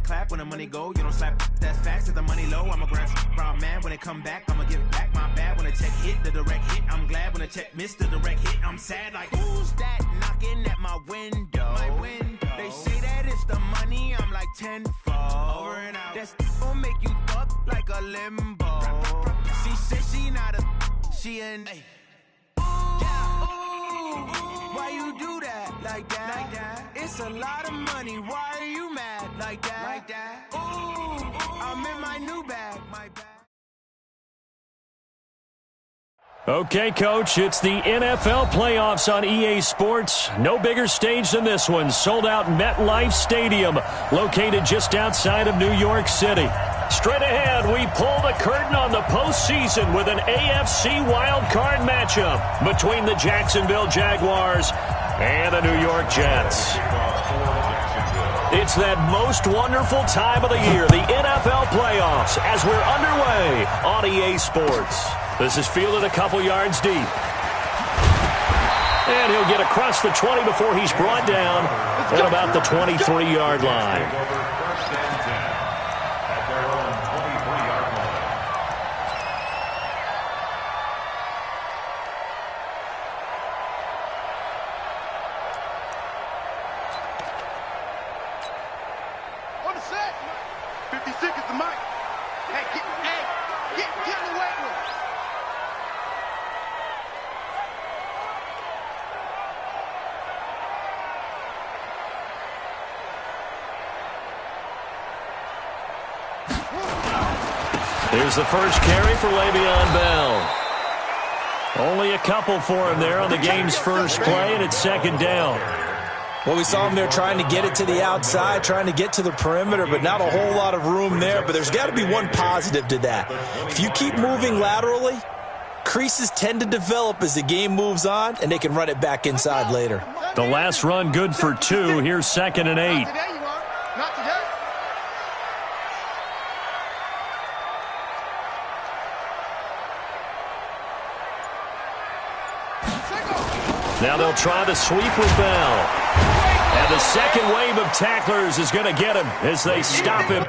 clap when the money go. You don't slap, that's facts. If the money low, I'm a grand brown man. When it come back, I'ma give back my bad. When the check hit, the direct hit, I'm glad. When the check missed, the direct hit, I'm sad. Like, who's that knocking at my window? They say that it's the money, I'm like tenfold. Over and out. That's gon' make you up like a limbo. She said she not a, she an why you do that like that? It's a lot of money. Why are you mad like that? Ooh, I'm in my new bag. My bag. Okay, Coach, it's the NFL playoffs on EA Sports. No bigger stage than this one. Sold out MetLife Stadium, located just outside of New York City. Straight ahead, we pull the curtain on the postseason with an AFC wildcard matchup between the Jacksonville Jaguars and the New York Jets. It's that most wonderful time of the year, the NFL playoffs, as we're underway on EA Sports. This is fielded a couple yards deep. And he'll get across the 20 before he's brought down at about the 23-yard line. Here's the first carry for Le'Veon Bell. Only a couple for him there on the game's first play, and it's second down. Well, we saw him there trying to get it to the outside, trying to get to the perimeter, but not a whole lot of room there. But there's got to be one positive to that. If you keep moving laterally, creases tend to develop as the game moves on, and they can run it back inside later. The last run good for 2. Here's 2nd and 8. Now they'll try the sweep with Bell. And the second wave of tacklers is going to get him as they stop him.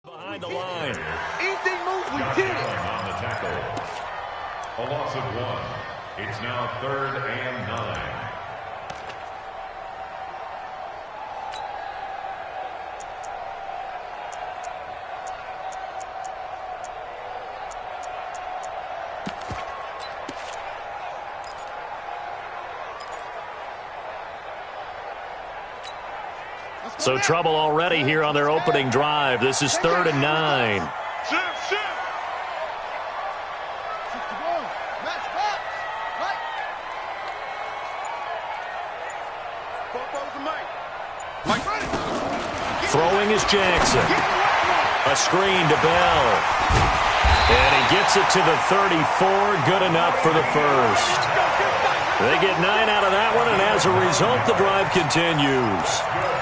Behind the line. Anything moves, we did it. On the tackle. A loss of 1. It's now 3rd and 9. So trouble already here on their opening drive. This is 3rd and 9. Throwing is Jackson. A screen to Bell. And he gets it to the 34. Good enough for the first. They get 9 out of that one, and as a result, the drive continues.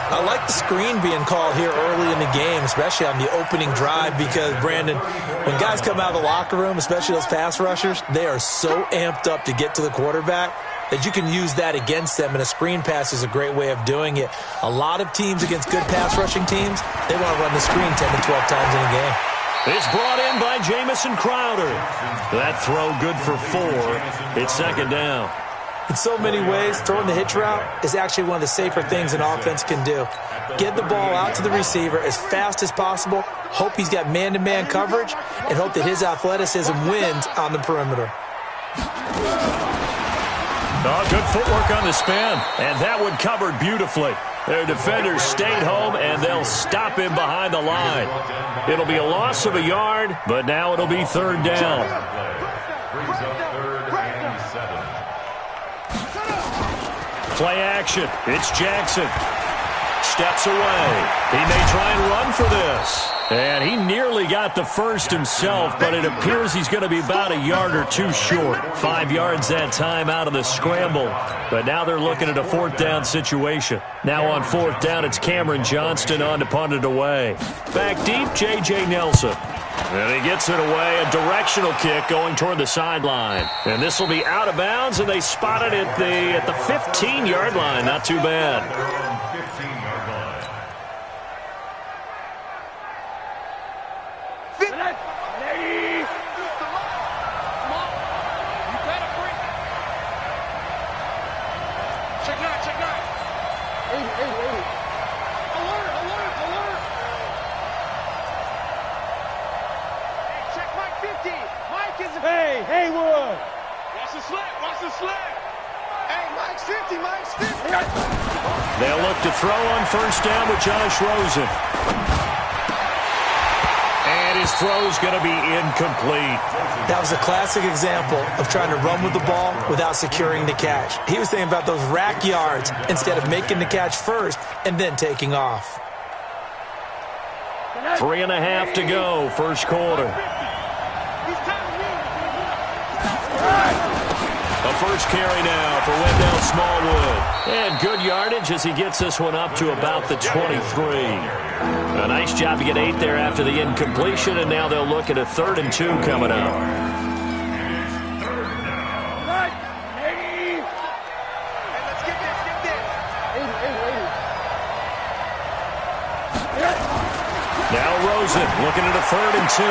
I like the screen being called here early in the game, especially on the opening drive, because, Brandon, when guys come out of the locker room, especially those pass rushers, they are so amped up to get to the quarterback that you can use that against them, and a screen pass is a great way of doing it. A lot of teams against good pass rushing teams, they want to run the screen 10 to 12 times in a game. It's brought in by Jamison Crowder. That throw good for 4. It's second down. In so many ways, throwing the hitch route is actually one of the safer things an offense can do. Get the ball out to the receiver as fast as possible, hope he's got man-to-man coverage, and hope that his athleticism wins on the perimeter. Oh, good footwork on the spin, and that one covered beautifully. Their defenders stayed home, and they'll stop him behind the line. It'll be a loss of a yard, but now it'll be third down. Brings up 3rd and 7. Play action. It's Jackson. Steps away. He may try and run for this. And he nearly got the first himself, but it appears he's going to be about a yard or 2 short. 5 yards that time out of the scramble. But now they're looking at a 4th down situation. Now on 4th down, it's Cameron Johnston on to punt it away. Back deep, J.J. Nelson. And he gets it away, a directional kick going toward the sideline. And this will be out of bounds, and they spot it at the 15-yard line. Not too bad. 15-yard line. Check 9, check 9. 80. Alert. Check Mike 50. Mike is... Hey, Haywood. Watch the slip. Hey, Mike's 50. They'll look to throw on first down with Josh Rosen. And his throw's going to be incomplete. That was a classic example of trying to run with the ball without securing the catch. He was thinking about those rack yards instead of making the catch first and then taking off. 3.5 to go, first quarter. A first carry now for Wendell Smallwood. And good yardage as he gets this one up to about the 23. A nice job to get 8 there after the incompletion, and now they'll look at a 3rd and 2 coming up. Now Rosen looking at a 3rd and 2.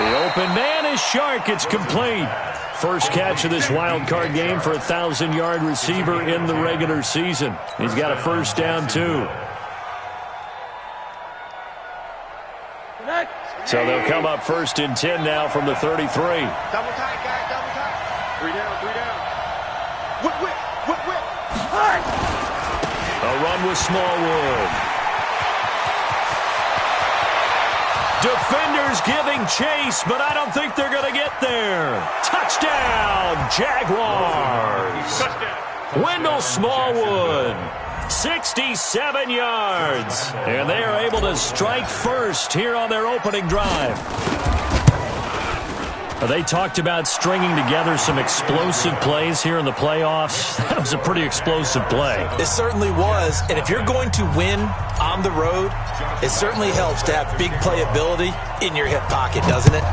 The open man is Shark. It's complete. First catch of this wild card game for a 1,000-yard receiver in the regular season. He's got a first down, too. So they'll come up 1st and 10 now from the 33. Double tight, guys, double tight. 3 down. Whip. A run with Smallwood. Defenders giving chase, but I don't think they're going to get there. Touchdown, Jaguars. Touchdown. Wendell Smallwood, 67 yards. And they are able to strike first here on their opening drive. They talked about stringing together some explosive plays here in the playoffs. That was a pretty explosive play. It certainly was. And if you're going to win on the road, it certainly helps to have big playability in your hip pocket, doesn't it?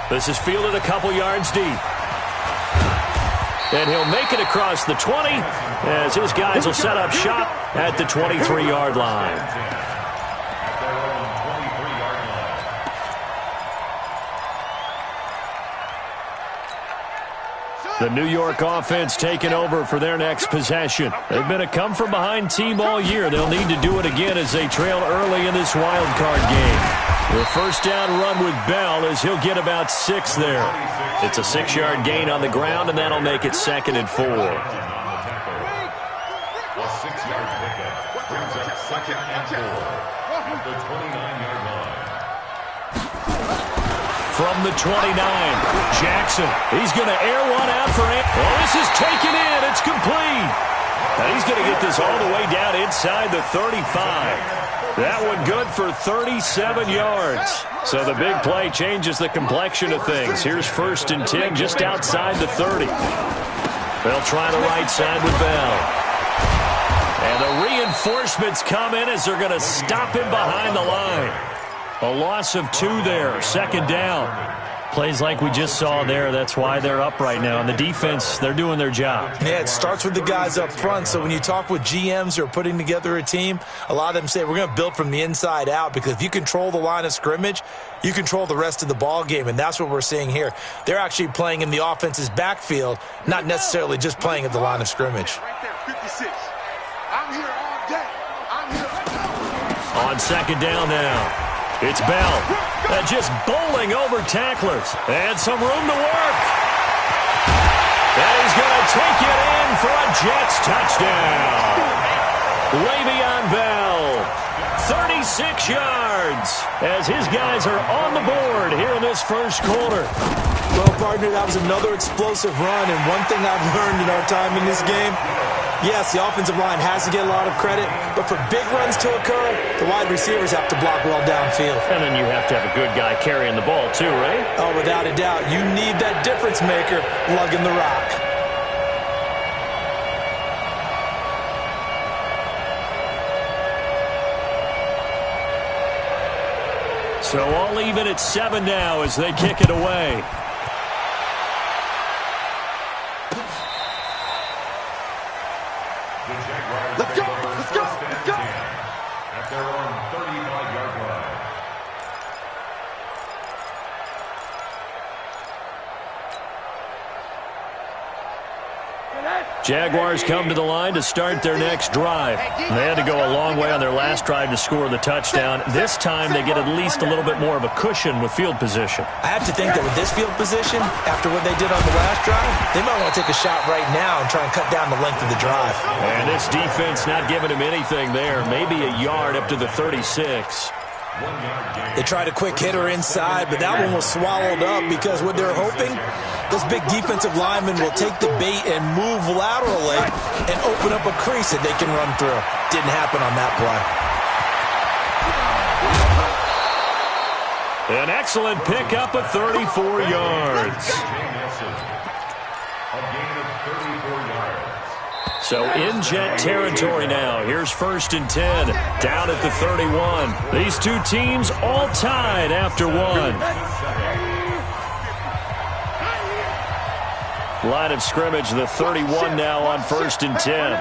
This is fielded a couple yards deep. And he'll make it across the 20 as his guys will set up shop at the 23-yard line. The New York offense taking over for their next possession. They've been a come-from-behind team all year. They'll need to do it again as they trail early in this wild card game. The first down run with Bell as he'll get about 6 there. It's a 6-yard gain on the ground, and that'll make it 2nd and 4. A 6-yard pickup brings up 2nd and 4 at the 29-yard line. From the 29, Jackson. He's going to air one out for him. Oh, this is taken in. It's complete. And he's going to get this all the way down inside the 35. That one good for 37 yards. So the big play changes the complexion of things. Here's 1st and 10 just outside the 30. They'll try the right side with Bell. And the reinforcements come in as they're going to stop him behind the line. A loss of 2 there, 2nd down. Plays like we just saw there, that's why they're up right now. And the defense, they're doing their job. Yeah, it starts with the guys up front. So when you talk with GMs who are putting together a team, a lot of them say we're going to build from the inside out, because if you control the line of scrimmage, you control the rest of the ball game, and that's what we're seeing here. They're actually playing in the offense's backfield, not necessarily just playing at the line of scrimmage. Right there, 56. I'm here all day. I'm here right now. On 2nd down now. It's Bell. Just bowling over tacklers. And some room to work. And he's going to take it in for a Jets touchdown. Le'Veon Bell, 36 yards, as his guys are on the board here in this 1st quarter. Well, partner, that was another explosive run, and one thing I've learned in our time in this game, yes, the offensive line has to get a lot of credit, but for big runs to occur, the wide receivers have to block well downfield. And then you have to have a good guy carrying the ball too, right? Oh, without a doubt. You need that difference maker lugging the rock. So all even at 7 now as they kick it away. Let's go, let's go, let's go. At their own 35-yard line. Jaguars come to the line to start their next drive. They had to go a long way on their last drive to score the touchdown. This time they get at least a little bit more of a cushion with field position. I have to think that with this field position, after what they did on the last drive, they might want to take a shot right now and try and cut down the length of the drive. And this defense not giving him anything there. Maybe a yard up to the 36. They tried a quick hitter inside, but that one was swallowed up because what they're hoping, those big defensive linemen will take the bait and move laterally and open up a crease that they can run through. Didn't happen on that play. An excellent pickup of 34 yards. A gain of 34 yards. So in Jet territory now. Here's 1st and 10, down at the 31. These two teams all tied after 1. Line of scrimmage, the 31 now on 1st and 10.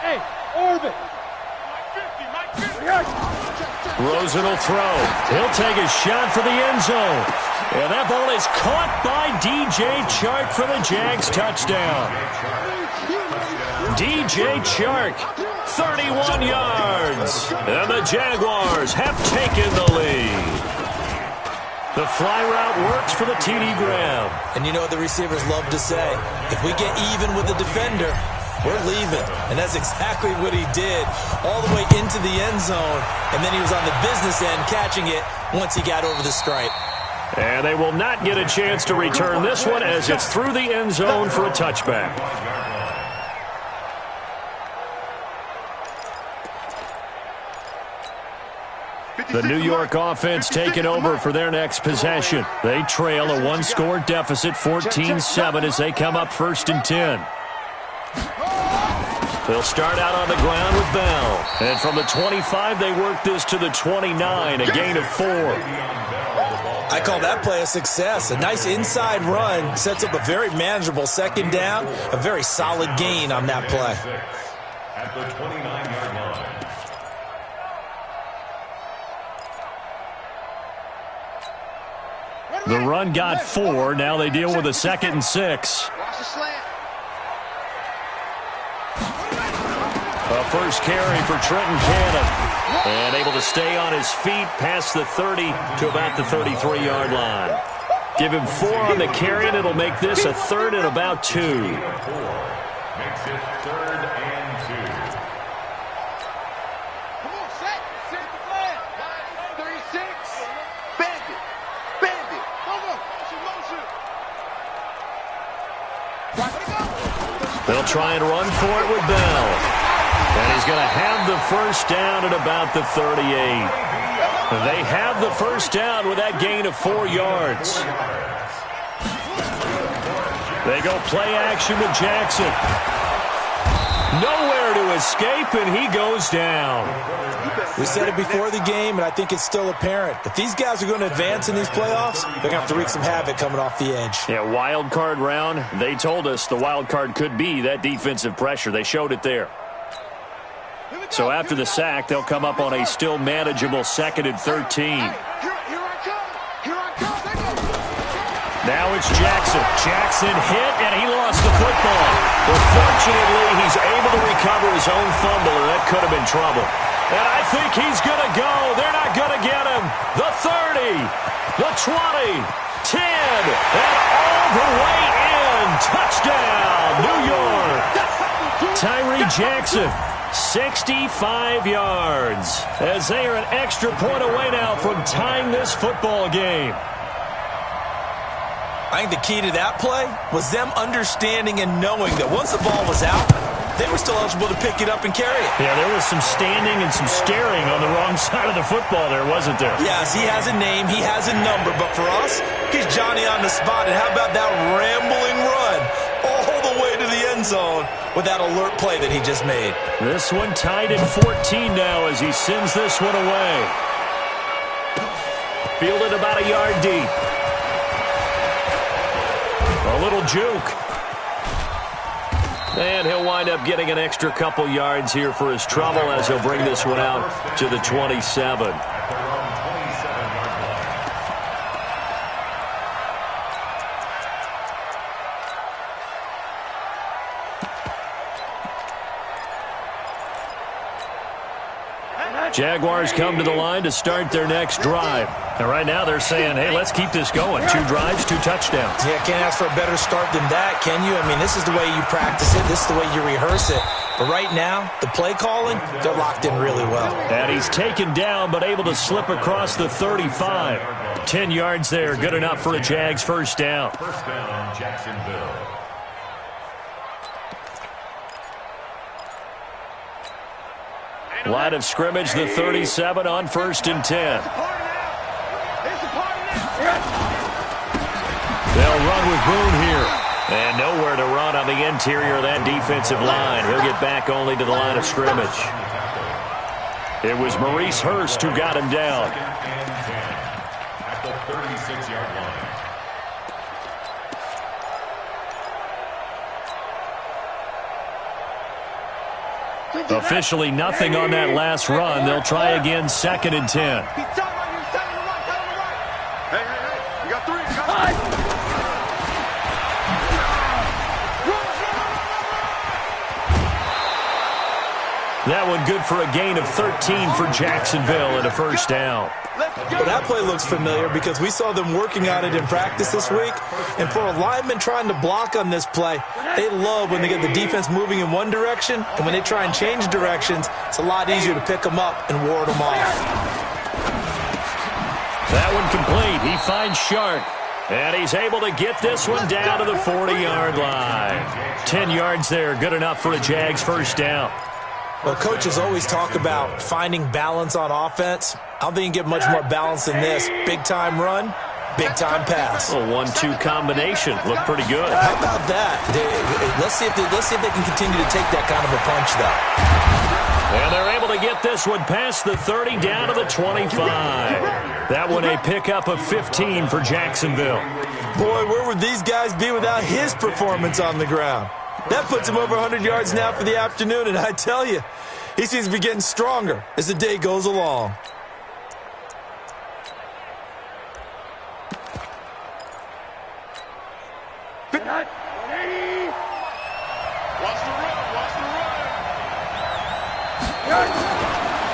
Hey, Orbit. Rosen will throw. He'll take a shot for the end zone. And that ball is caught by DJ Chark for the Jags touchdown. DJ Chark, 31 yards. And the Jaguars have taken the lead. The fly route works for the TD grab. And you know what the receivers love to say? If we get even with the defender, we're leaving. And that's exactly what he did, all the way into the end zone. And then he was on the business end catching it once he got over the stripe. And they will not get a chance to return this one as it's through the end zone for a touchback. The New York offense taking over for their next possession. They trail a one-score deficit, 14-7, as they come up 1st and 10. They'll start out on the ground with Bell. And from the 25, they work this to the 29, a gain of 4. I call that play a success. A nice inside run sets up a very manageable 2nd down, a very solid gain on that play. At the 29-yard line. The run got 4. Now they deal with a 2nd and 6. Watch the slant. A first carry for Trenton Cannon. And able to stay on his feet past the 30 to about the 33-yard line. Give him 4 on the carry, and it'll make this a 3rd and about 2. Makes it 3rd and 2. Come on, set the flag. 36. Bandit. Bandit. Motion. They'll try and run for it with Bell. And he's going to have the first down at about the 38. They have the first down with that gain of 4 yards. They go play action with Jackson. Nowhere to escape, and he goes down. We said it before the game, and I think it's still apparent. If these guys are going to advance in these playoffs, they're going to have to wreak some havoc coming off the edge. Yeah, wild card round. They told us the wild card could be that defensive pressure. They showed it there. So after the sack, they'll come up on a still manageable 2nd and 13. Now it's Jackson. Jackson hit, and he lost the football. But fortunately, he's able to recover his own fumble, and that could have been trouble. And I think he's going to go. They're not going to get him. The 30, the 20, 10, and all the way in. Touchdown, New York. Tyree Jackson, 65 yards, as they are an extra point away now from tying this football game. I think the key to that play was them understanding and knowing that once the ball was out, they were still eligible to pick it up and carry it. Yeah, there was some standing and some staring on the wrong side of the football there, wasn't there? Yes, he has a name, he has a number, but for us, he's Johnny on the spot. And how about that rambling run all the way to the end zone with that alert play that he just made? This one tied at 14 now as he sends this one away. Fielded about a yard deep. A little juke. And he'll wind up getting an extra couple yards here for his trouble as he'll bring this one out to the 27. Jaguars come to the line to start their next drive. And right now they're saying, hey, let's keep this going. 2 drives, 2 touchdowns. Yeah, can't ask for a better start than that, can you? I mean, this is the way you practice it. This is the way you rehearse it. But right now, the play calling, they're locked in really well. And he's taken down but able to slip across the 35. 10 yards there, good enough for a Jags first down. First down, Jacksonville. Line of scrimmage, the 37 on 1st and 10. They'll run with Boone here. And nowhere to run on the interior of that defensive line. He'll get back only to the line of scrimmage. It was Maurice Hurst who got him down. At the 36-yard line. Officially nothing on that last run. They'll try again 2nd and 10. Hey, you got 3. You got 5. That one good for a gain of 13 for Jacksonville and a first down. Well, that play looks familiar because we saw them working on it in practice this week. And for a lineman trying to block on this play, they love when they get the defense moving in one direction. And when they try and change directions, it's a lot easier to pick them up and ward them off. That one complete. He finds Shark. And he's able to get this one down to the 40-yard line. 10 yards there, good enough for a Jags first down. Well, coaches always talk about finding balance on offense. I don't think you can get much more balance than this. Big-time run, big-time pass. A 1-2 combination. Looked pretty good. How about that? Let's see if they can continue to take that kind of a punch, though. And they're able to get this one past the 30 down to the 25. That one a pickup of 15 for Jacksonville. Boy, where would these guys be without his performance on the ground? That puts him over 100 yards now for the afternoon, and I tell you, he seems to be getting stronger as the day goes along.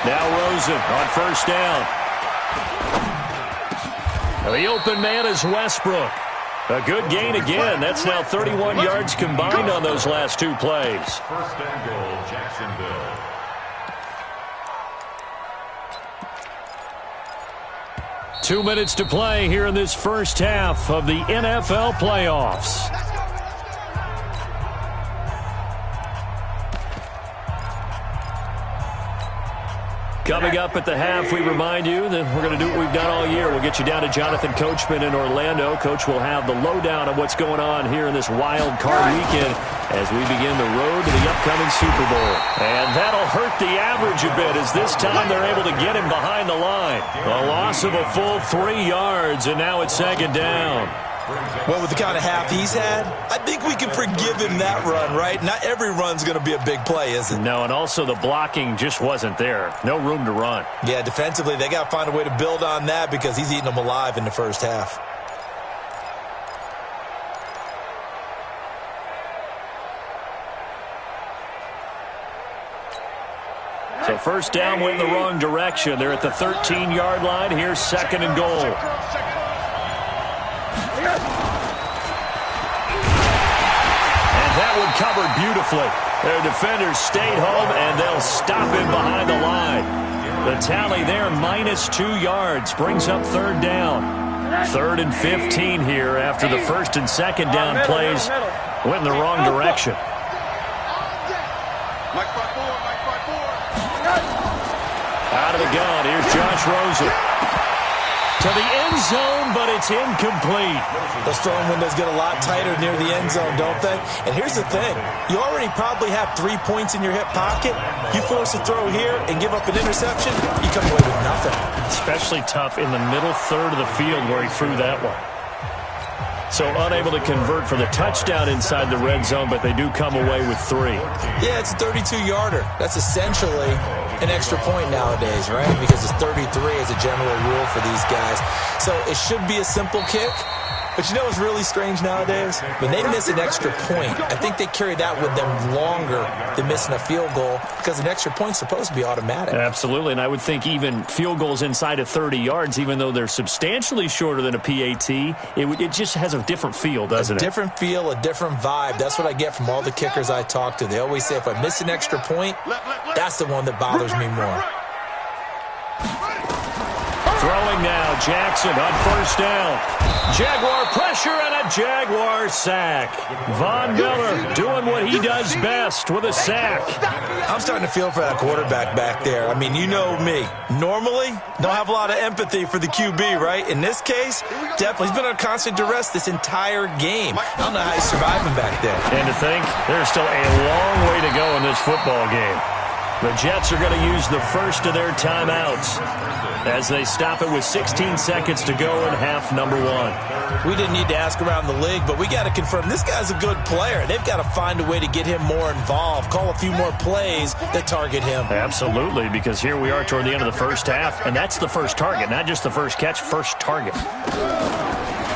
Now Rosen on first down. The open man is Westbrook. A good gain again. That's now 31 yards combined on those last 2 plays. First and goal, Jacksonville. Two minutes to play here in this first half of the NFL playoffs. Coming up at the half, we remind you that we're going to do what we've done all year. We'll get you down to Jonathan Coachman in Orlando. Coach will have the lowdown of what's going on here in this wild card weekend as we begin the road to the upcoming Super Bowl. And that'll hurt the average a bit as this time they're able to get him behind the line. A loss of a full 3 yards, and now it's second down. Well, with the kind of half he's had, I think we can forgive him that run, right? Not every run's going to be a big play, is it? No, and also the blocking just wasn't there. No room to run. Yeah, defensively, they got to find a way to build on that because he's eating them alive in the first half. So first down went in the wrong direction. They're at the 13-yard line. Here's second and goal. And that one covered beautifully. Their defenders stayed home, and they'll stop him behind the line. The tally there, -2 yards, brings up third down. 3rd and 15 here after the first and second down plays went in the wrong direction. Out of the gun, here's Josh Rosen. To the end zone, but it's incomplete. Those throwing windows get a lot tighter near the end zone, don't they? And here's the thing. You already probably have 3 points in your hip pocket. You force a throw here and give up an interception, you come away with nothing. Especially tough in the middle third of the field where he threw that one. So unable to convert for the touchdown inside the red zone, but they do come away with 3. Yeah, it's a 32-yarder. That's essentially an extra point nowadays, right? Because it's 33 as a general rule for these guys. So it should be a simple kick. But you know what's really strange nowadays? When they miss an extra point, I think they carry that with them longer than missing a field goal because an extra point's supposed to be automatic. Absolutely, and I would think even field goals inside of 30 yards, even though they're substantially shorter than a PAT, it just has a different feel, doesn't it? A different feel, a different vibe. That's what I get from all the kickers I talk to. They always say if I miss an extra point, that's the one that bothers me more. Throwing now, Jackson on first down. Jaguar pressure and a Jaguar sack. Von Miller doing what he does best with a sack. I'm starting to feel for that quarterback back there. I mean, you know me. Normally, don't have a lot of empathy for the QB, right? In this case, definitely. He's been under constant duress this entire game. I don't know how he's surviving back there. And to think, there's still a long way to go in this football game. The Jets are going to use the first of their timeouts as they stop it with 16 seconds to go in half number 1. We didn't need to ask around the league, but we got to confirm this guy's a good player. They've got to find a way to get him more involved, call a few more plays that target him. Absolutely, because here we are toward the end of the first half, and that's the first target, not just the first catch, first target.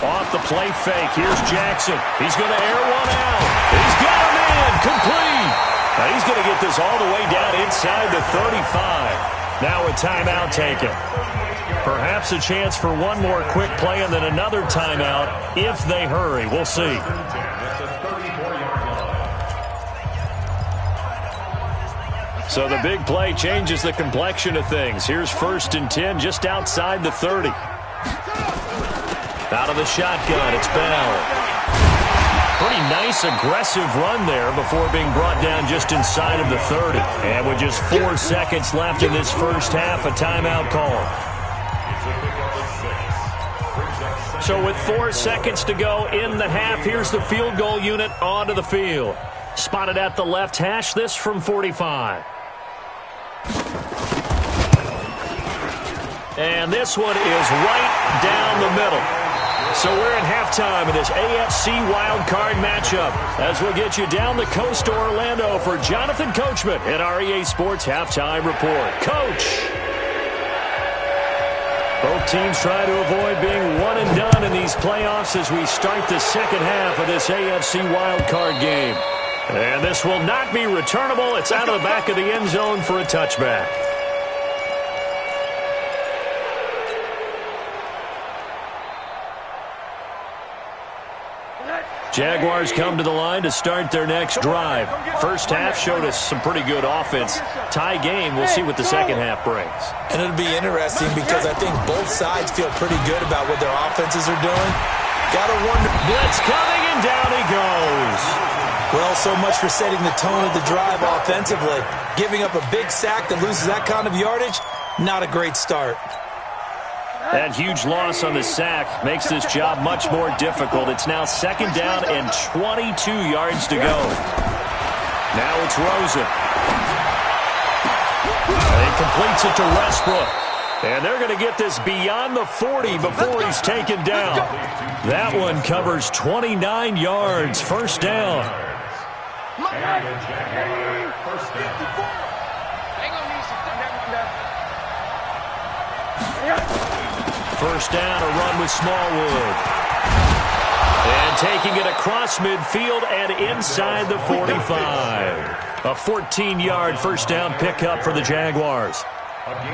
Off the play fake, here's Jackson. He's going to air one out. He's got him in, complete. Now he's going to get this all the way down inside the 35. Now a timeout taken. Perhaps a chance for one more quick play and then another timeout if they hurry. We'll see. So the big play changes the complexion of things. Here's 1st and 10 just outside the 30. Out of the shotgun, it's Bell. Pretty nice, aggressive run there before being brought down just inside of the 30. And with just 4 seconds left in this first half, a timeout call. So with 4 seconds to go in the half, here's the field goal unit onto the field. Spotted at the left hash, this from 45. And this one is right down the middle. So we're at halftime in this AFC wildcard matchup as we'll get you down the coast to Orlando for Jonathan Coachman at our EA Sports Halftime Report. Coach! Both teams try to avoid being one and done in these playoffs as we start the second half of this AFC wildcard game. And this will not be returnable. It's out of the back of the end zone for a touchback. Jaguars come to the line to start their next drive. First half showed us some pretty good offense. Tie game, we'll see what the second half brings. And it'll be interesting because I think both sides feel pretty good about what their offenses are doing. Gotta wonder. Blitz coming, and down he goes. Well, so much for setting the tone of the drive offensively. Giving up a big sack that loses that kind of yardage, Not a great start. That huge loss on the sack makes this job much more difficult. It's now 2nd down and 22 yards to go. Now it's Rosen. He completes it to Westbrook. And they're going to get this beyond the 40 before he's taken down. That one covers 29 yards. 1st down. First down, a run with Smallwood. And taking it across midfield and inside the 45. A 14-yard first down pickup for the Jaguars.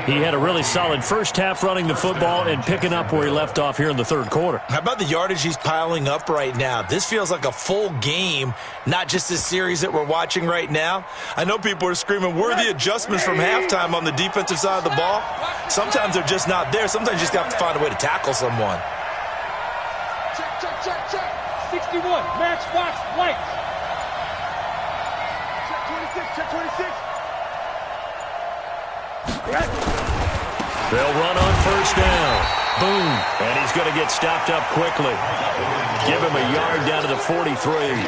He had a really solid first half running the football and picking up where he left off here in the 3rd quarter. How about the yardage he's piling up right now? This feels like a full game, not just this series that we're watching right now. I know people are screaming, where are the adjustments from halftime on the defensive side of the ball? Sometimes they're just not there. Sometimes you just have to find a way to tackle someone. Check. 61, Matchbox White. Check 26. They'll run on first down. Boom. And he's going to get stopped up quickly. Give him a yard down to the 43.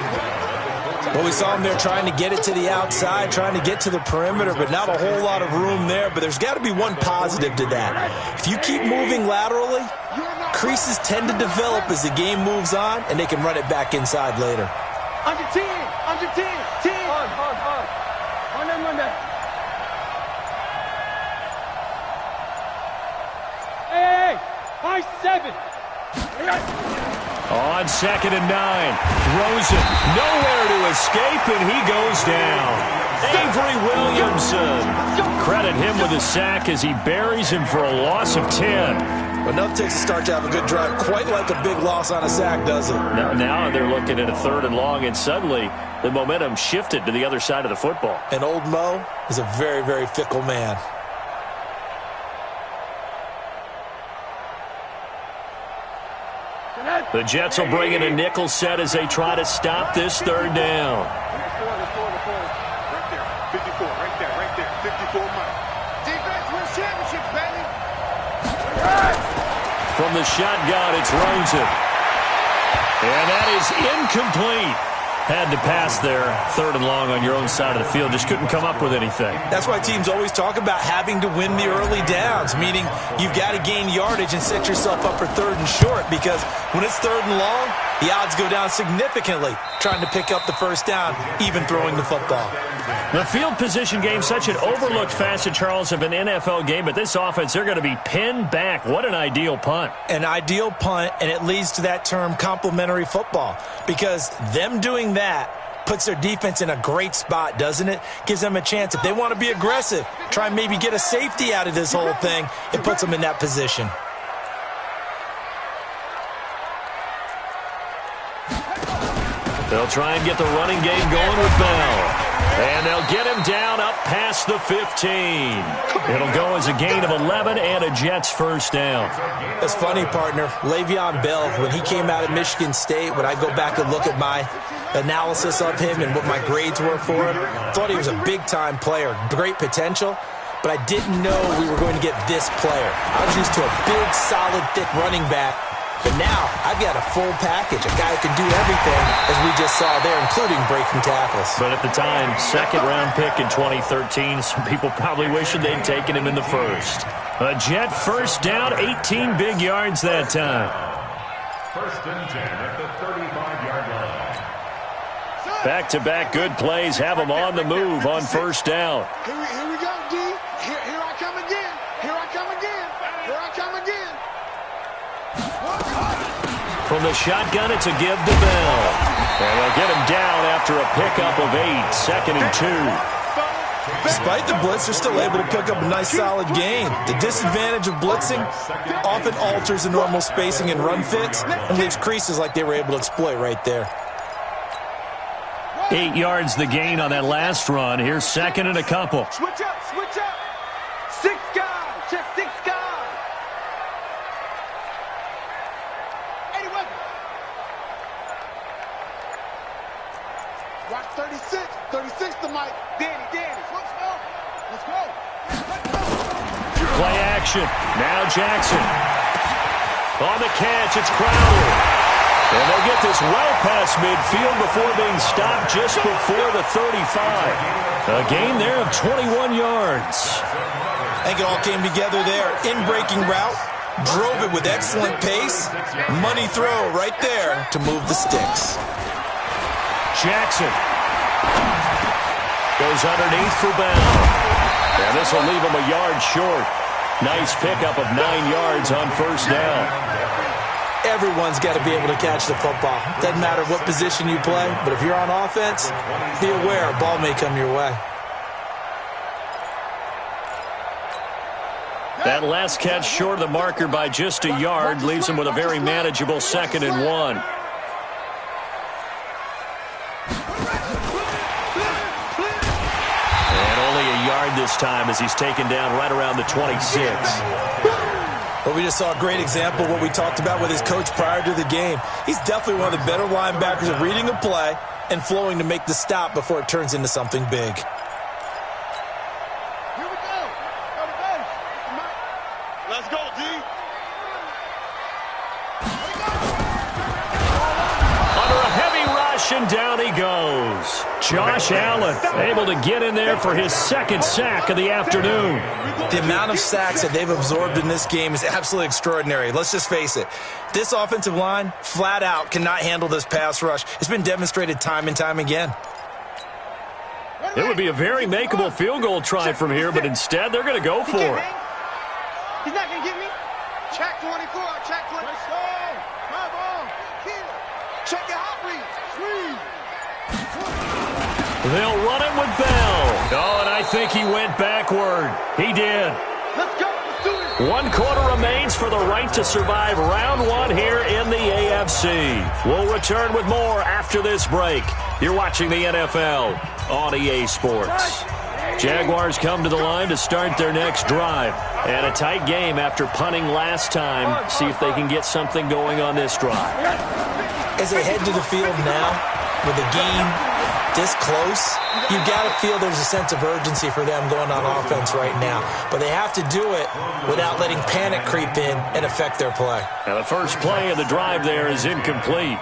Well, we saw him there trying to get it to the outside, trying to get to the perimeter, but not a whole lot of room there. But there's got to be one positive to that. If you keep moving laterally, creases tend to develop as the game moves on, and they can run it back inside later. Under 10. 10. On that. Hey, high 7. On 2nd and 9. Throws it. Nowhere to escape, and he goes down. Avery Williamson. Credit him with a sack as he buries him for a loss of 10. Enough takes a start to have a good drive. Quite like a big loss on a sack, does it? Now they're looking at a 3rd and long, and suddenly the momentum shifted to the other side of the football. And old Mo is a very, very fickle man. The Jets will bring in a nickel set as they try to stop this 3rd down. Right there. 54 Mike. Defense wins championships, baby. From the shotgun, it's Rosen. And that is incomplete. Had to pass there, 3rd and long on your own side of the field. Just couldn't come up with anything. That's why teams always talk about having to win the early downs, meaning you've got to gain yardage and set yourself up for 3rd and short, because when it's 3rd and long, the odds go down significantly trying to pick up the first down, even throwing the football. The field position game, such an overlooked facet, Charles, of an NFL game, but this offense, they're going to be pinned back. What an ideal punt. An ideal punt, and it leads to that term complementary football, because them doing that puts their defense in a great spot, doesn't it? Gives them a chance. If they want to be aggressive, try and maybe get a safety out of this whole thing, it puts them in that position. They'll try and get the running game going with Bell. And they'll get him down up past the 15. It'll go as a gain of 11 and a Jets first down. That's funny, partner. Le'Veon Bell, when he came out of Michigan State, when I go back and look at my analysis of him and what my grades were for him, thought he was a big-time player, great potential, but I didn't know we were going to get this player. I was used to a big, solid, thick running back. But now, I've got a full package, a guy who can do everything, as we just saw there, including breaking tackles. But at the time, 2nd-round pick in 2013, some people probably wishing they'd taken him in the 1st. A Jet first down, 18 big yards that time. 1st and 10 at the 35-yard line. Back-to-back good plays have them on the move on first down. Here we go, D. Here I come again. From the shotgun, it's a give to Bell. And they'll get him down after a pickup of 8, 2nd and 2. Despite the blitz, they're still able to pick up a nice, solid gain. The disadvantage of blitzing often alters the normal spacing and run fits and leaves creases like they were able to exploit right there. 8 yards the gain on that last run. Here's 2nd and a couple. Switch up. 6 guys. Check 6 guys. Watch 36 to Mike. Danny. Let's go. Play action. Now Jackson. On the catch, it's Crowder. And they'll get this well past midfield before being stopped just before the 35. A gain there of 21 yards. I think it all came together there. In-breaking route. Drove it with excellent pace. Money throw right there to move the sticks. Jackson goes underneath for Bell. And this will leave him a yard short. Nice pickup of 9 yards on first down. Everyone's got to be able to catch the football. Doesn't matter what position you play, but if you're on offense, be aware a ball may come your way. That last catch short of the marker by just a yard leaves him with a very manageable 2nd and 1. And only a yard this time as he's taken down right around the 26. But we just saw a great example of what we talked about with his coach prior to the game. He's definitely one of the better linebackers at reading a play and flowing to make the stop before it turns into something big. Let's go, D. Under a heavy rush, and down he goes. Josh Allen able to get in there for his 2nd sack of the afternoon. The amount of sacks that they've absorbed in this game is absolutely extraordinary. Let's just face it. This offensive line, flat out, cannot handle this pass rush. It's been demonstrated time and time again. It would be a very makeable field goal try from here, but instead they're going to go for it. He's not going to get me. Check 24. Check 24. Come on. Check your hot read. They'll run it with Bell. Oh, and I think he went backward. He did. Let's go. Let's do it. 1 quarter remains for the right to survive round 1 here in the AFC. We'll return with more after this break. You're watching the NFL on EA Sports. Jaguars come to the line to start their next drive. And a tight game after punting last time. See if they can get something going on this drive. As they head to the field now, with the game this close, you've got to feel there's a sense of urgency for them going on offense right now. But they have to do it without letting panic creep in and affect their play. And the first play of the drive there is incomplete.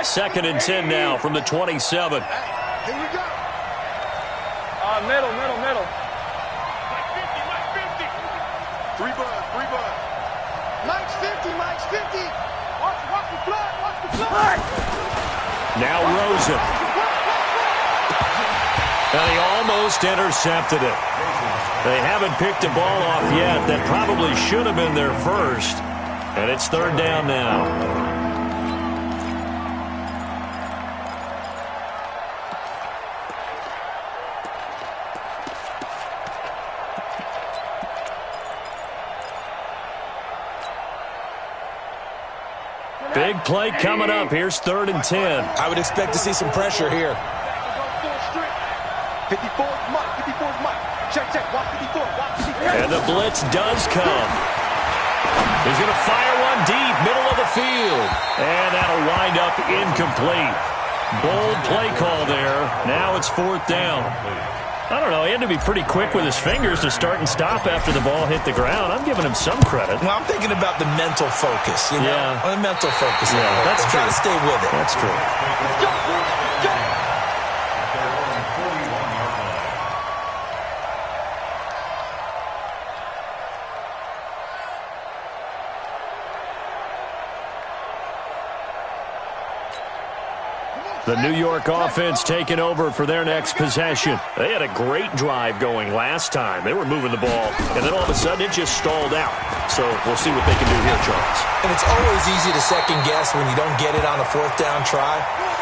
Second and 10 now from the 27. Here we go. Middle. Mike 50. 3 bud. Mike's 50. Watch the blood. Now Rosen. And he almost intercepted it. They haven't picked a ball off yet. That probably should have been their first. And it's 3rd down now. Big play coming up. Here's 3rd and 10. I would expect to see some pressure here. 54's Mike. Check. Watch 54. And the blitz does come. He's going to fire one deep, middle of the field. And that'll wind up incomplete. Bold play call there. Now it's 4th down. I don't know. He had to be pretty quick with his fingers to start and stop after the ball hit the ground. I'm giving him some credit. Well, I'm thinking about the mental focus, you know? Yeah. The mental focus. Yeah, that's true. Try to stay with it. That's true. The New York offense taking over for their next possession. They had a great drive going last time. They were moving the ball, and then all of a sudden it just stalled out. So we'll see what they can do here, Charles. And it's always easy to second guess when you don't get it on a 4th down try.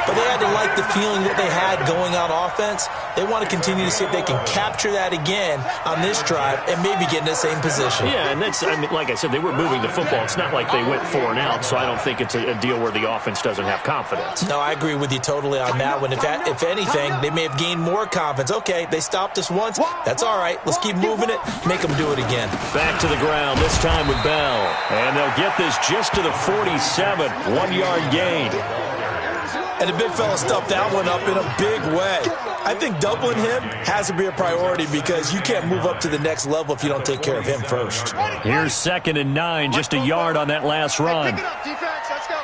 but they had to like the feeling that they had going on offense. They want to continue to see if they can capture that again on this drive and maybe get in the same position. Yeah, and that's, I mean, like I said, they were moving the football. It's not like they went 4 and out, so I don't think it's a deal where the offense doesn't have confidence. No, I agree with you totally on that one. If anything, they may have gained more confidence. Okay, they stopped us once. That's all right. Let's keep moving it. Make them do it again. Back to the ground, this time with Bell. And they'll get this just to the 47, 1-yard gain. And the big fella stuffed that one up in a big way. I think doubling him has to be a priority because you can't move up to the next level if you don't take care of him first. Here's 2nd and 9, just a yard on that last run. Pick it up, defense. Let's go.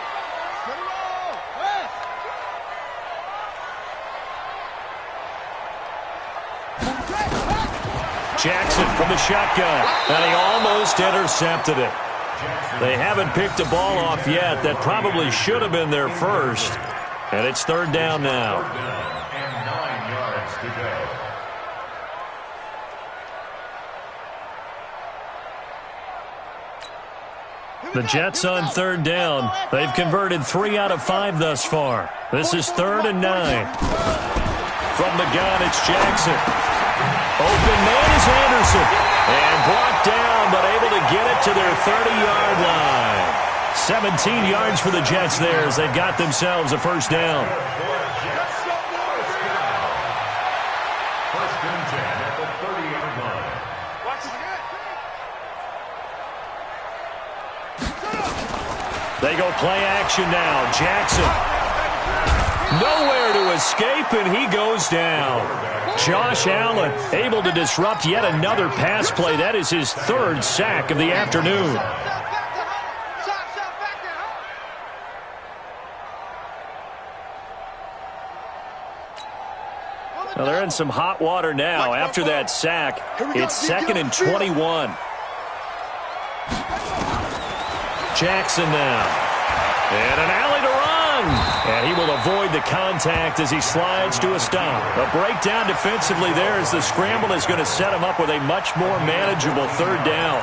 Jackson from the shotgun, and he almost intercepted it. They haven't picked a ball off yet. That probably should have been their first. And it's 3rd down now. And 9 yards to go. The Jets on 3rd down. They've converted 3 out of 5 thus far. This is 3rd and 9. From the gun, it's Jackson. Open man is Anderson. And brought down, but able to get it to their 30-yard line. 17 yards for the Jets there as they've got themselves a 1st down. 1st and 10 at the 30-yard line. They go play action now. Jackson. Nowhere to escape, and he goes down. Josh Allen able to disrupt yet another pass play. That is his 3rd sack of the afternoon. Well, they're in some hot water now. After that sack, it's 2nd and 21. Jackson now. And an alley to run. And he will avoid the contact as he slides to a stop. A breakdown defensively there as the scramble is going to set him up with a much more manageable 3rd down.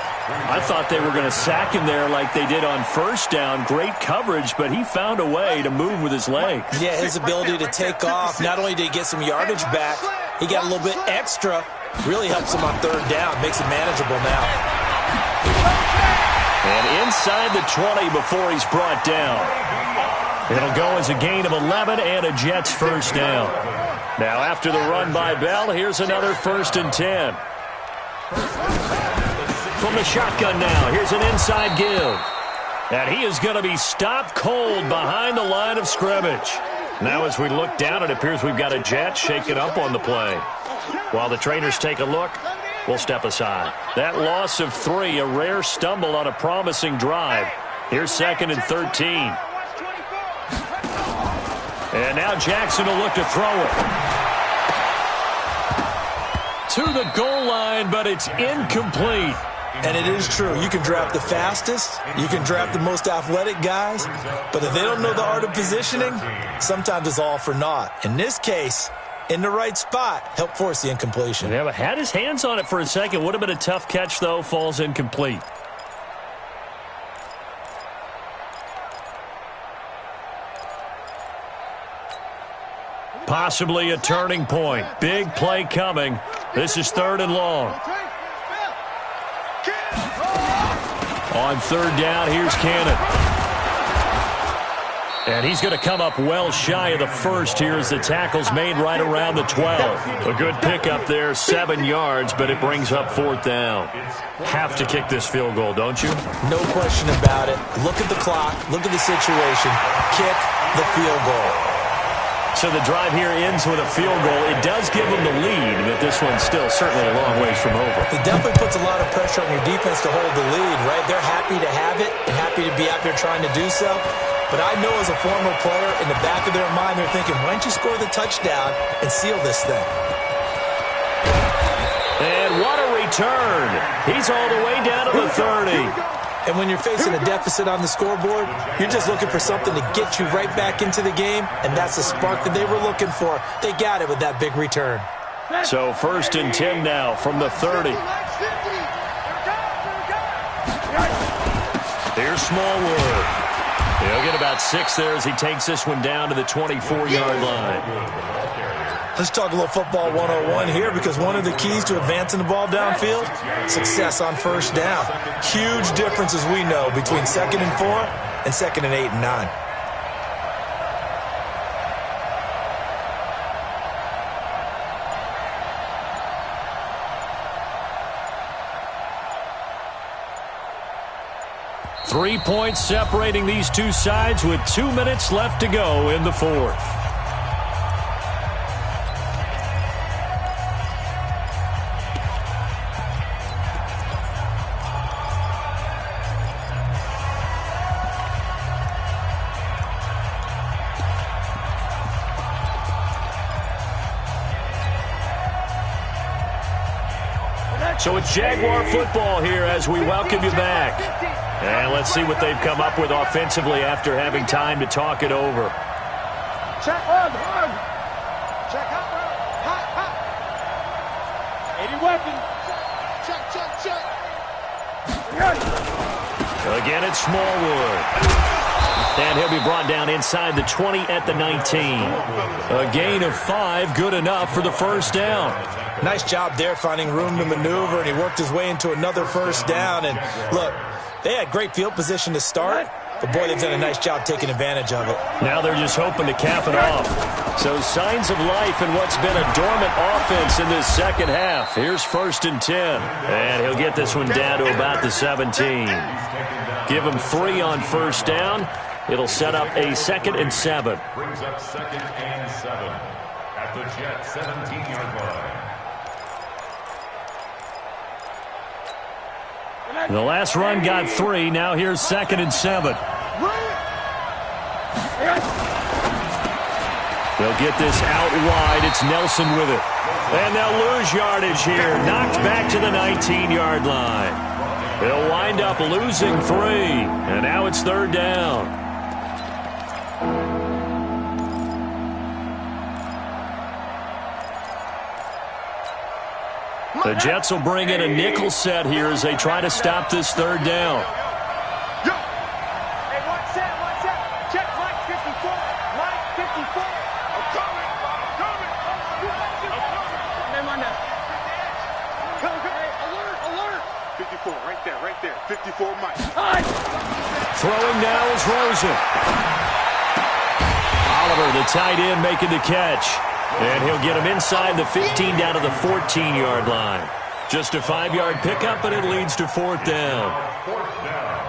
I thought they were going to sack him there like they did on 1st down. Great coverage, but he found a way to move with his legs. Yeah, his ability to take off. Not only did he get some yardage back, he got a little bit extra. Really helps him on 3rd down. Makes it manageable now. And inside the 20 before he's brought down. It'll go as a gain of 11 and a Jets 1st down. Now after the run by Bell, here's another 1st and 10. From the shotgun now, here's an inside give. And he is going to be stopped cold behind the line of scrimmage. Now as we look down, it appears we've got a Jet shaken up on the play. While the trainers take a look, we'll step aside. That loss of 3, a rare stumble on a promising drive. Here's 2nd and 13. And now Jackson will look to throw it. To the goal line, but it's incomplete. And it is true. You can draft the fastest. You can draft the most athletic guys. But if they don't know the art of positioning, sometimes it's all for naught. In this case, in the right spot, help force the incompletion. Yeah, but had his hands on it for a second. Would have been a tough catch, though. Falls incomplete. Possibly a turning point. Big play coming. This is 3rd and long. On 3rd down, here's Cannon. And he's going to come up well shy of the 1st here as the tackle's made right around the 12. A good pickup there, 7 yards, but it brings up 4th down. Have to kick this field goal, don't you? No question about it. Look at the clock. Look at the situation. Kick the field goal. So the drive here ends with a field goal. It does give them the lead, but this one's still certainly a long ways from over. It definitely puts a lot of pressure on your defense to hold the lead, right? They're happy to have it and happy to be out there trying to do so. But I know as a former player, in the back of their mind, they're thinking, why don't you score the touchdown and seal this thing? And what a return. He's all the way down to the 30. And when you're facing a deficit on the scoreboard, you're just looking for something to get you right back into the game, and that's the spark that they were looking for. They got it with that big return. So 1st and 10 now from the 30. Here's Smallwood. He'll get about 6 there as he takes this one down to the 24-yard line. Let's talk a little football 101 here, because one of the keys to advancing the ball downfield, success on first down. Huge difference, as we know, between 2nd and 4 and 2nd and 8 and 9. Three points separating these two sides with 2 minutes left to go in the fourth. So it's Jaguar football here as we welcome you back. And let's see what they've come up with offensively after having time to talk it over. Check hard. Check hot. 80 weapon. Check. Again, it's Smallwood. And he'll be brought down inside the 20 at the 19. A gain of 5, good enough for the first down. Nice job there finding room to maneuver, and he worked his way into another first down. And look, they had great field position to start, but boy, they've done a nice job taking advantage of it. Now they're just hoping to cap it off. So signs of life in what's been a dormant offense in this second half. Here's 1st and 10. And he'll get this one down to about the 17. Give him 3 on first down. It'll set up a 2nd and 7. Brings up 2nd and 7 at the Jets 17-yard line. The last run got 3. Now here's 2nd and 7. They'll get this out wide. It's Nelson with it. And they'll lose yardage here. Knocked back to the 19-yard line. They'll wind up losing 3. And now it's 3rd down. The Jets will bring in a nickel set here as they try to stop this 3rd down. Hey, watch that. Check Mike 54. Mike 54. I'm coming. Name on that. Hey, alert. 54, right there. 54 Mike. Throwing now is Rosen. Oliver, the tight end, making the catch. And he'll get him inside the 15 down to the 14-yard line. Just a 5-yard pickup, but it leads to 4th down. 4th down.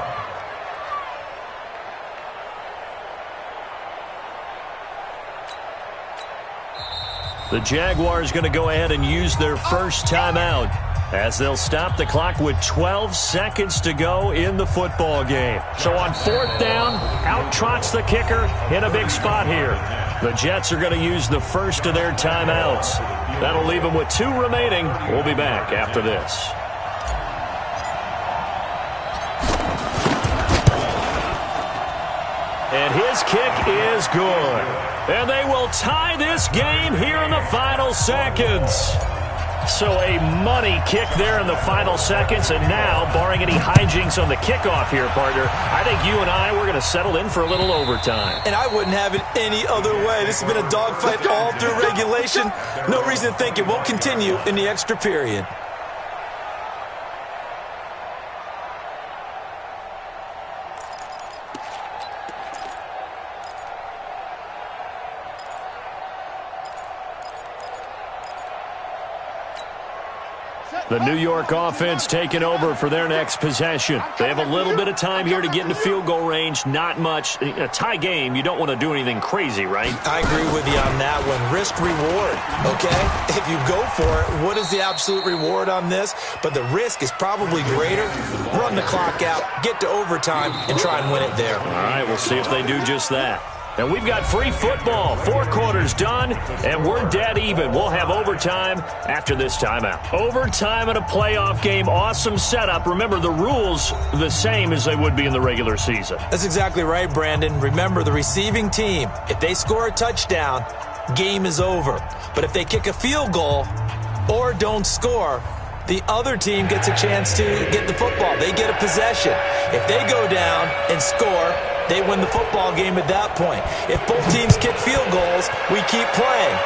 The Jaguars going to go ahead and use their first timeout as they'll stop the clock with 12 seconds to go in the football game. So on 4th down, out trots the kicker in a big spot here. The Jets are going to use the first of their timeouts. That'll leave them with 2 remaining. We'll be back after this. And his kick is good. And they will tie this game here in the final seconds. So a money kick there in the final seconds, and now, barring any hijinks on the kickoff here, partner, I think you and I, we're going to settle in for a little overtime. And I wouldn't have it any other way. This has been a dogfight all through regulation. No reason to think it won't continue in the extra period. The New York offense taking over for their next possession. They have a little bit of time here to get into field goal range. Not much. A tie game, you don't want to do anything crazy, right? I agree with you on that one. Risk-reward, okay? If you go for it, what is the absolute reward on this? But the risk is probably greater. Run the clock out, get to overtime, and try and win it there. All right, we'll see if they do just that. And we've got free football. 4 quarters done, and we're dead even. We'll have overtime after this timeout. Overtime in a playoff game. Awesome setup. Remember, the rules the same as they would be in the regular season. That's exactly right, Brandon. Remember, the receiving team, if they score a touchdown, game is over. But if they kick a field goal or don't score, the other team gets a chance to get the football. They get a possession. If they go down and score, they win the football game at that point. If both teams kick field goals, we keep playing.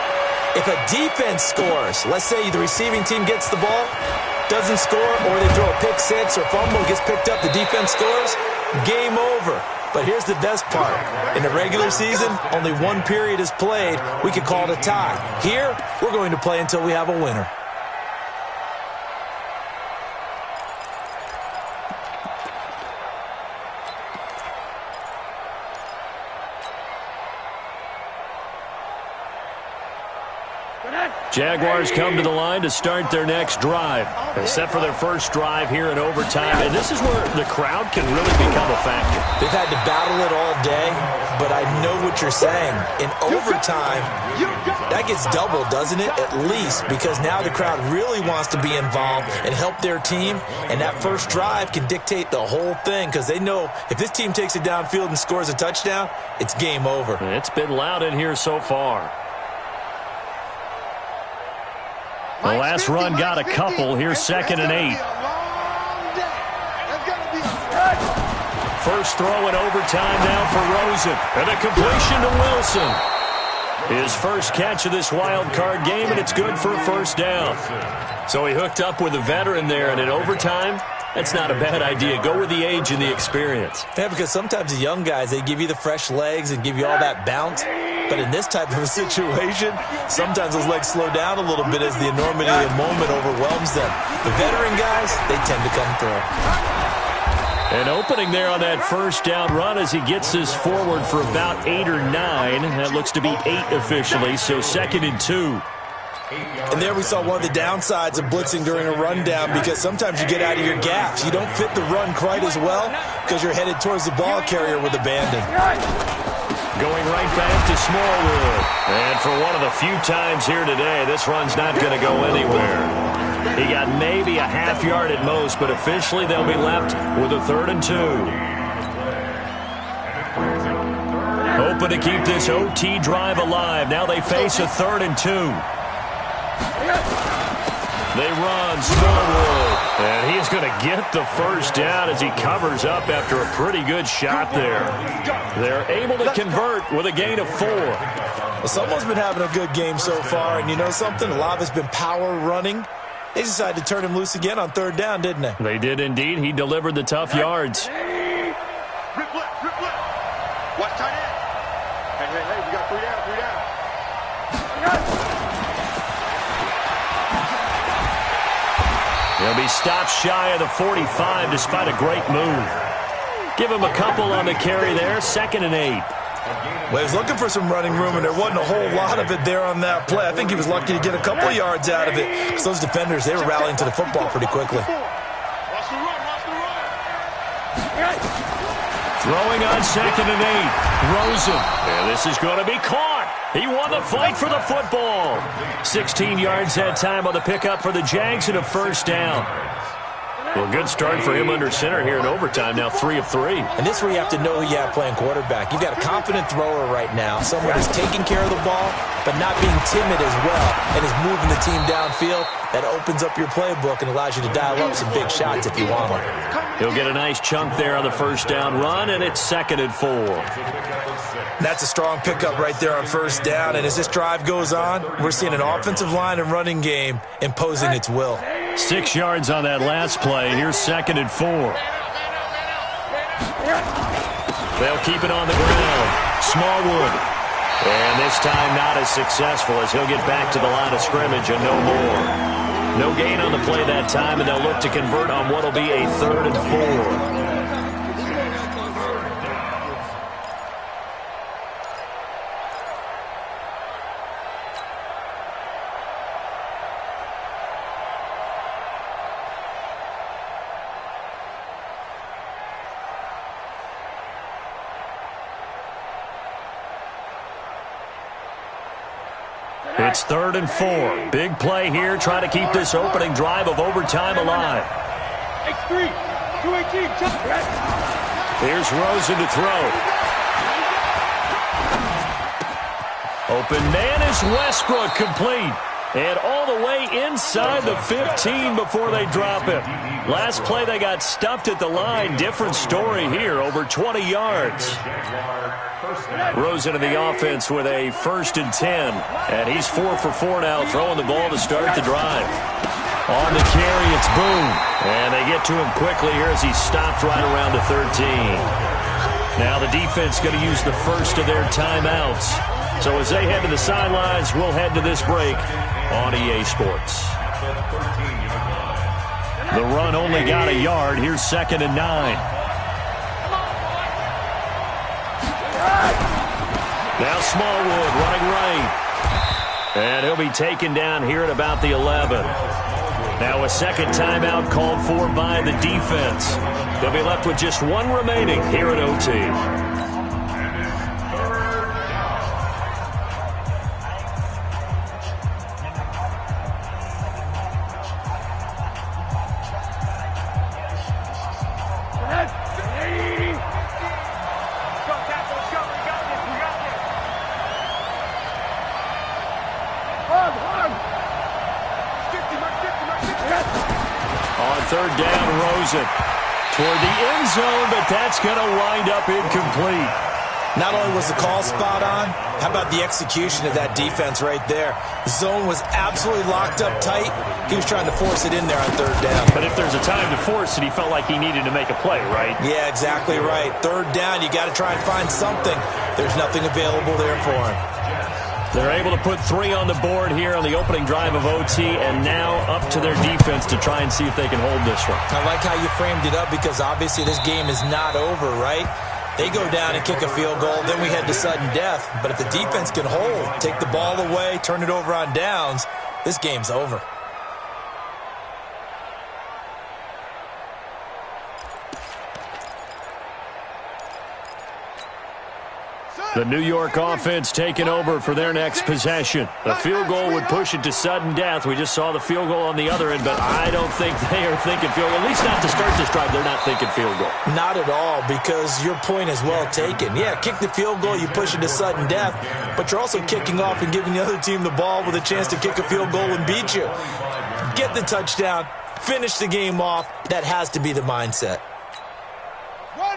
If a defense scores, let's say the receiving team gets the ball, doesn't score, or they throw a pick six or fumble, gets picked up, the defense scores, game over. But here's the best part. In the regular season, only one period is played. We could call it a tie. Here, we're going to play until we have a winner. Jaguars come to the line to start their next drive. Except for their first drive here in overtime. And this is where the crowd can really become a factor. They've had to battle it all day, but I know what you're saying. In overtime, that gets doubled, doesn't it? At least, because now the crowd really wants to be involved and help their team. And that first drive can dictate the whole thing because they know if this team takes it downfield and scores a touchdown, it's game over. It's been loud in here so far. The last run got a couple. Here's 2nd and 8. First throw in overtime now for Rosen. And a completion to Wilson. His first catch of this wild card game, and it's good for a first down. So he hooked up with a veteran there, and in overtime, that's not a bad idea. Go with the age and the experience. Yeah, because sometimes the young guys, they give you the fresh legs and give you all that bounce. But in this type of a situation, sometimes those legs slow down a little bit as the enormity of the moment overwhelms them. The veteran guys, they tend to come through. An opening there on that first down run as he gets this forward for about 8 or 9. That looks to be 8 officially, so 2nd and 2. And there we saw one of the downsides of blitzing during a rundown because sometimes you get out of your gaps. You don't fit the run quite as well because you're headed towards the ball carrier with abandon. Going right back to Smallwood. And for one of the few times here today, this run's not going to go anywhere. He got maybe a half yard at most, but officially they'll be left with a 3rd and 2. Hoping to keep this OT drive alive. Now they face a 3rd and 2. They run Smallwood. And he's going to get the first down as he covers up after a pretty good shot there. They're able to convert with a gain of 4. Well, someone's been having a good game so far, and you know something? A lot of it's been power running. They decided to turn him loose again on 3rd down, didn't they? They did indeed. He delivered the tough yards. Rip left, rip left. Watch tight end. Hey, we got 3 down, 3 down. He'll be stopped shy of the 45 despite a great move. Give him a couple on the carry there. 2nd and 8. Well, he was looking for some running room, and there wasn't a whole lot of it there on that play. I think he was lucky to get a couple yards out of it because those defenders, they were rallying to the football pretty quickly. Watch the run, watch the run. Throwing on 2nd and 8. Rosen. And this is going to be caught. He won the fight for the football. 16 yards that time on the pickup for the Jags and a first down. Well, good start for him under center here in overtime. Now 3 of 3. And this is where you have to know who you have playing quarterback. You've got a confident thrower right now, someone who's taking care of the ball, but not being timid as well, and is moving the team downfield. That opens up your playbook and allows you to dial up some big shots if you want them. He'll get a nice chunk there on the first down run, and it's 2nd and 4. That's a strong pickup right there on first down, and as this drive goes on, we're seeing an offensive line and running game imposing its will. 6 yards on that last play. Here's 2nd and 4. They'll keep it on the ground. Smallwood. And this time not as successful as he'll get back to the line of scrimmage and no more. No gain on the play that time, and they'll look to convert on what will be a 3rd and 4. It's 3rd and 4. Big play here, trying to keep this opening drive of overtime alive. X3, 218, Here's Rosen to throw. Open man is Westbrook, complete. And all the way inside the 15 before they drop it. Last play they got stuffed at the line. Different story here, over 20 yards. Rose into the offense with a 1st and 10. And he's 4 for 4 now, throwing the ball to start the drive. On the carry, it's Boone. And they get to him quickly here as he stopped right around the 13. Now the defense going to use the first of their timeouts. So as they head to the sidelines, we'll head to this break on EA Sports. The run only got a yard. Here's 2nd and 9. Now Smallwood running right. And he'll be taken down here at about the 11. Now a second timeout called for by the defense. They'll be left with just one remaining here at OT. Third down, Rosen toward the end zone, but that's going to wind up incomplete. Not only was the call spot on, how about the execution of that defense right there? The zone was absolutely locked up tight. He was trying to force it in there on 3rd down. But if there's a time to force it, he felt like he needed to make a play, right? Yeah, exactly right. 3rd down, you got to try and find something. There's nothing available there for him. They're able to put 3 on the board here on the opening drive of OT, and now up to their defense to try and see if they can hold this one. I like how you framed it up because obviously this game is not over, right? They go down and kick a field goal, then we head to sudden death. But if the defense can hold, take the ball away, turn it over on downs, this game's over. The New York offense taking over for their next possession. The field goal would push it to sudden death. We just saw the field goal on the other end, but I don't think they are thinking field goal. At least not to start this drive. They're not thinking field goal. Not at all, because your point is well taken. Yeah, kick the field goal, you push it to sudden death, but you're also kicking off and giving the other team the ball with a chance to kick a field goal and beat you. Get the touchdown, finish the game off. That has to be the mindset.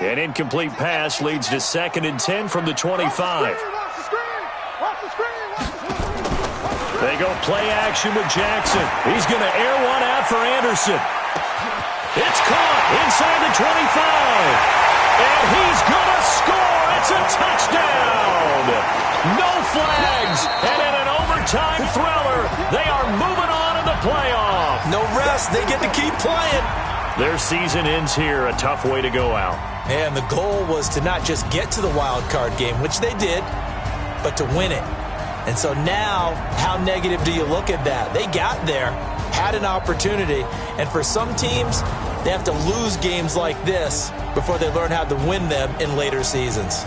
An incomplete pass leads to 2nd and 10 from the 25. They go play action with Jackson. He's going to air one out for Anderson. It's caught inside the 25. And he's going to score. It's a touchdown. No flags. And in an overtime thriller, they are moving on in the playoff. No rest. They get to keep playing. Their season ends here. A tough way to go out. And the goal was to not just get to the wild card game, which they did, but to win it. And so now, how negative do you look at that? They got there, had an opportunity, and for some teams, they have to lose games like this before they learn how to win them in later seasons.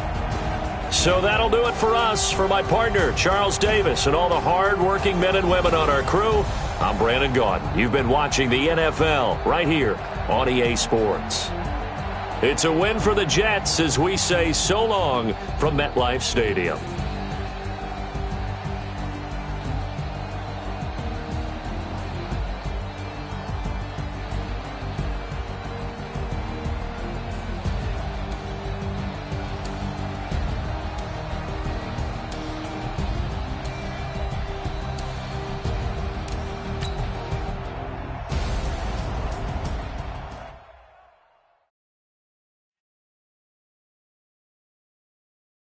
So that'll do it for us. For my partner, Charles Davis, and all the hard-working men and women on our crew, I'm Brandon Gaudin. You've been watching the NFL right here on EA Sports. It's a win for the Jets as we say so long from MetLife Stadium.